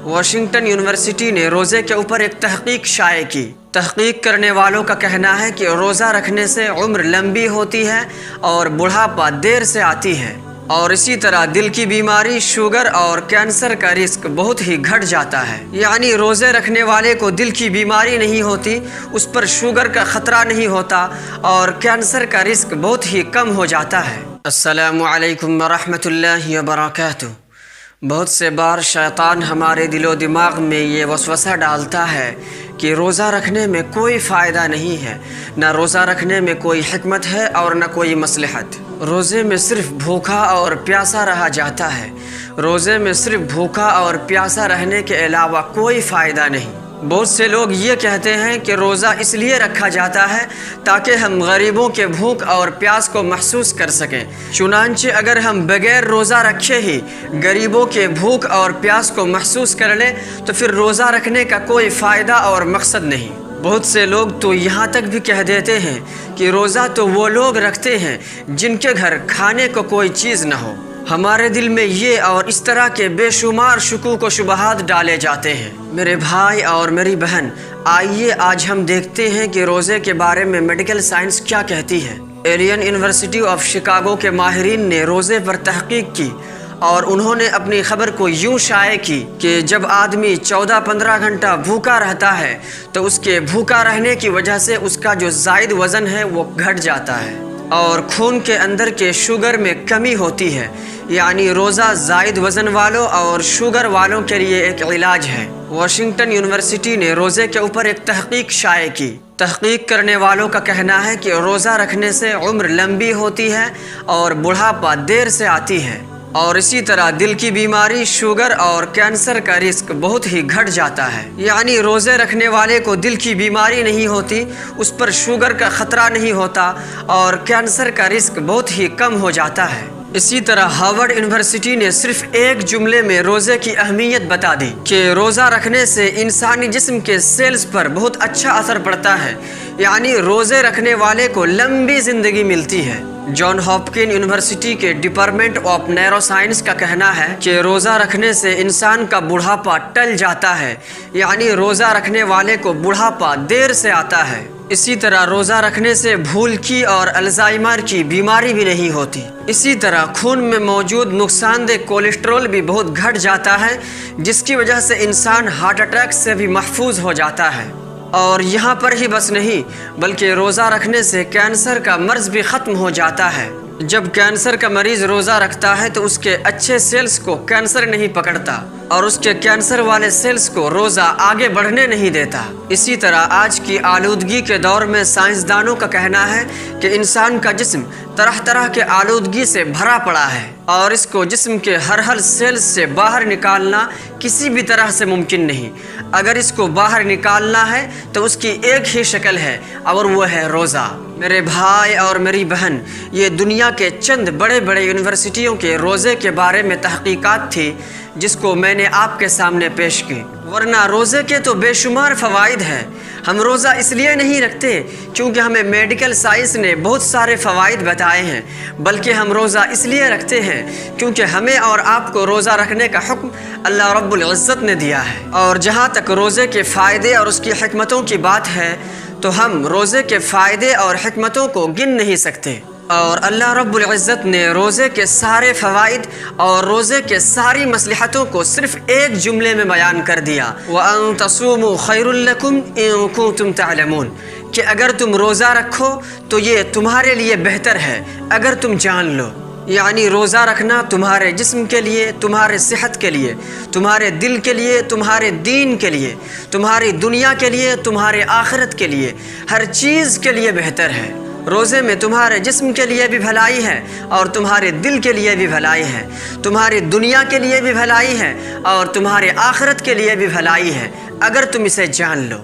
Washington university نے روزے کے اوپر ایک تحقیق شائع کی۔ تحقیق کرنے والوں کا کہنا ہے کہ روزہ رکھنے سے عمر لمبی ہوتی ہے اور بڑھاپا دیر سے آتی ہے، اور اسی طرح دل کی بیماری، شوگر اور کینسر کا رسک بہت ہی گھٹ جاتا ہے۔ یعنی روزے رکھنے والے کو دل کی بیماری نہیں ہوتی، اس پر شوگر کا خطرہ نہیں ہوتا، اور کینسر کا رسک بہت ہی کم ہو جاتا ہے۔ السلام علیکم ورحمۃ اللہ وبرکاتہ۔ بہت سے بار شیطان ہمارے دل و دماغ میں یہ وسوسہ ڈالتا ہے کہ روزہ رکھنے میں کوئی فائدہ نہیں ہے، نہ روزہ رکھنے میں کوئی حکمت ہے اور نہ کوئی مصلحت۔ روزے میں صرف بھوکا اور پیاسا رہا جاتا ہے، روزے میں صرف بھوکا اور پیاسا رہنے کے علاوہ کوئی فائدہ نہیں۔ بہت سے لوگ یہ کہتے ہیں کہ روزہ اس لیے رکھا جاتا ہے تاکہ ہم غریبوں کے بھوک اور پیاس کو محسوس کر سکیں۔ چنانچہ اگر ہم بغیر روزہ رکھے ہی غریبوں کے بھوک اور پیاس کو محسوس کر لیں تو پھر روزہ رکھنے کا کوئی فائدہ اور مقصد نہیں۔ بہت سے لوگ تو یہاں تک بھی کہہ دیتے ہیں کہ روزہ تو وہ لوگ رکھتے ہیں جن کے گھر کھانے کو کوئی چیز نہ ہو۔ ہمارے دل میں یہ اور اس طرح کے بے شمار شکوک و شبہات ڈالے جاتے ہیں۔ میرے بھائی اور میری بہن، آئیے آج ہم دیکھتے ہیں کہ روزے کے بارے میں میڈیکل سائنس کیا کہتی ہے۔ ایلین یونیورسٹی آف شکاگو کے ماہرین نے روزے پر تحقیق کی اور انہوں نے اپنی خبر کو یوں شائع کی کہ جب آدمی 14-15 گھنٹہ بھوکا رہتا ہے تو اس کے بھوکا رہنے کی وجہ سے اس کا جو زائد وزن ہے وہ گھٹ جاتا ہے اور خون کے اندر کے شوگر میں کمی ہوتی ہے۔ یعنی روزہ زائد وزن والوں اور شوگر والوں کے لیے ایک علاج ہے۔ واشنگٹن یونیورسٹی نے روزے کے اوپر ایک تحقیق شائع کی۔ تحقیق کرنے والوں کا کہنا ہے کہ روزہ رکھنے سے عمر لمبی ہوتی ہے اور بڑھاپا دیر سے آتی ہے، اور اسی طرح دل کی بیماری، شوگر اور کینسر کا رسک بہت ہی گھٹ جاتا ہے۔ یعنی روزے رکھنے والے کو دل کی بیماری نہیں ہوتی، اس پر شوگر کا خطرہ نہیں ہوتا، اور کینسر کا رسک بہت ہی کم ہو جاتا ہے۔ اسی طرح ہارورڈ یونیورسٹی نے صرف ایک جملے میں روزے کی اہمیت بتا دی کہ روزہ رکھنے سے انسانی جسم کے سیلز پر بہت اچھا اثر پڑتا ہے، یعنی روزے رکھنے والے کو لمبی زندگی ملتی ہے۔ جان ہاپکن یونیورسٹی کے ڈپارٹمنٹ آف نیورو سائنس کا کہنا ہے کہ روزہ رکھنے سے انسان کا بڑھاپا ٹل جاتا ہے، یعنی روزہ رکھنے والے کو بڑھاپا دیر سے آتا ہے۔ اسی طرح روزہ رکھنے سے بھول کی اور الزائمر کی بیماری بھی نہیں ہوتی۔ اسی طرح خون میں موجود نقصان دہ کولیسٹرول بھی بہت گھٹ جاتا ہے، جس کی وجہ سے انسان ہارٹ اٹیک سے بھی محفوظ ہو جاتا ہے۔ اور یہاں پر ہی بس نہیں، بلکہ روزہ رکھنے سے کینسر کا مرض بھی ختم ہو جاتا ہے۔ جب کینسر کا مریض روزہ رکھتا ہے تو اس کے اچھے سیلز کو کینسر نہیں پکڑتا اور اس کے کینسر والے سیلز کو روزہ آگے بڑھنے نہیں دیتا۔ اسی طرح آج کی آلودگی کے دور میں سائنسدانوں کا کہنا ہے کہ انسان کا جسم طرح طرح کے آلودگی سے بھرا پڑا ہے اور اس کو جسم کے ہر سیلز سے باہر نکالنا کسی بھی طرح سے ممکن نہیں۔ اگر اس کو باہر نکالنا ہے تو اس کی ایک ہی شکل ہے اور وہ ہے روزہ۔ میرے بھائی اور میری بہن، یہ دنیا کے چند بڑے بڑے یونیورسٹیوں کے روزے کے بارے میں تحقیقات تھی جس کو میں نے آپ کے سامنے پیش کی، ورنہ روزے کے تو بے شمار فوائد ہیں۔ ہم روزہ اس لیے نہیں رکھتے کیونکہ ہمیں میڈیکل سائنس نے بہت سارے فوائد بتائے ہیں، بلکہ ہم روزہ اس لیے رکھتے ہیں کیونکہ ہمیں اور آپ کو روزہ رکھنے کا حکم اللہ رب العزت نے دیا ہے۔ اور جہاں تک روزے کے فائدے اور اس کی حکمتوں کی بات ہے تو ہم روزے کے فائدے اور حکمتوں کو گن نہیں سکتے، اور اللہ رب العزت نے روزے کے سارے فوائد اور روزے کے ساری مصلحتوں کو صرف ایک جملے میں بیان کر دیا، وَأَن تَصُومُوا خَيْرٌ لَكُمْ إِن كُنتُمْ تَعْلَمُونَ، کہ اگر تم روزہ رکھو تو یہ تمہارے لیے بہتر ہے اگر تم جان لو۔ یعنی روزہ رکھنا تمہارے جسم کے لیے، تمہارے صحت کے لیے، تمہارے دل کے لیے، تمہارے دین کے لیے، تمہاری دنیا کے لیے، تمہارے آخرت کے لیے، ہر چیز کے لیے بہتر ہے۔ روزے میں تمہارے جسم کے لیے بھی بھلائی ہے اور تمہارے دل کے لیے بھی بھلائی ہے، تمہاری دنیا کے لیے بھی بھلائی ہے اور تمہارے آخرت کے لیے بھی بھلائی ہے اگر تم اسے جان لو۔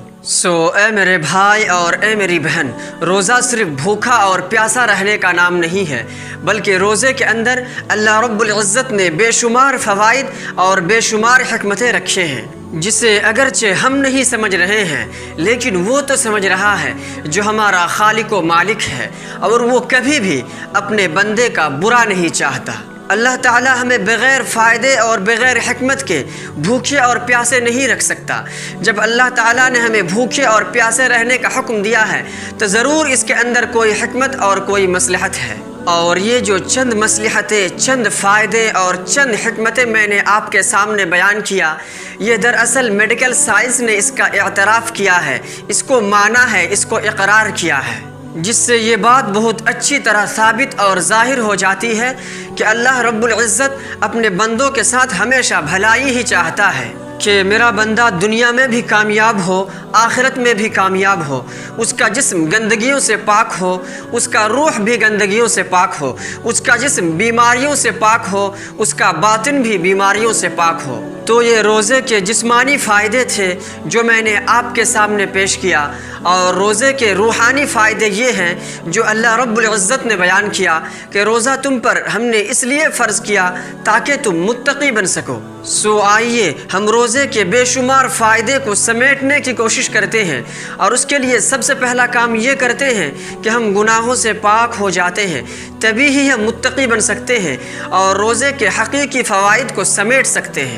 اے میرے بھائی اور اے میری بہن، روزہ صرف بھوکا اور پیاسا رہنے کا نام نہیں ہے، بلکہ روزے کے اندر اللہ رب العزت نے بے شمار فوائد اور بے شمار حکمتیں رکھے ہیں جسے اگرچہ ہم نہیں سمجھ رہے ہیں لیکن وہ تو سمجھ رہا ہے جو ہمارا خالق و مالک ہے، اور وہ کبھی بھی اپنے بندے کا برا نہیں چاہتا۔ اللہ تعالیٰ ہمیں بغیر فائدے اور بغیر حکمت کے بھوکے اور پیاسے نہیں رکھ سکتا۔ جب اللہ تعالیٰ نے ہمیں بھوکے اور پیاسے رہنے کا حکم دیا ہے تو ضرور اس کے اندر کوئی حکمت اور کوئی مصلحت ہے۔ اور یہ جو چند مصلحتیں، چند فائدے اور چند حکمتیں میں نے آپ کے سامنے بیان کیا، یہ دراصل میڈیکل سائنس نے اس کا اعتراف کیا ہے، اس کو مانا ہے، اس کو اقرار کیا ہے، جس سے یہ بات بہت اچھی طرح ثابت اور ظاہر ہو جاتی ہے کہ اللہ رب العزت اپنے بندوں کے ساتھ ہمیشہ بھلائی ہی چاہتا ہے کہ میرا بندہ دنیا میں بھی کامیاب ہو، آخرت میں بھی کامیاب ہو، اس کا جسم گندگیوں سے پاک ہو، اس کا روح بھی گندگیوں سے پاک ہو، اس کا جسم بیماریوں سے پاک ہو، اس کا باطن بھی بیماریوں سے پاک ہو۔ تو یہ روزے کے جسمانی فائدے تھے جو میں نے آپ کے سامنے پیش کیا، اور روزے کے روحانی فائدے یہ ہیں جو اللہ رب العزت نے بیان کیا کہ روزہ تم پر ہم نے اس لیے فرض کیا تاکہ تم متقی بن سکو۔ سو آئیے ہم روزے کے بے شمار فائدے کو سمیٹنے کی کوشش کرتے ہیں، اور اس کے لیے سب سے پہلا کام یہ کرتے ہیں کہ ہم گناہوں سے پاک ہو جاتے ہیں، تبھی ہی ہم متقی بن سکتے ہیں اور روزے کے حقیقی فوائد کو سمیٹ سکتے ہیں۔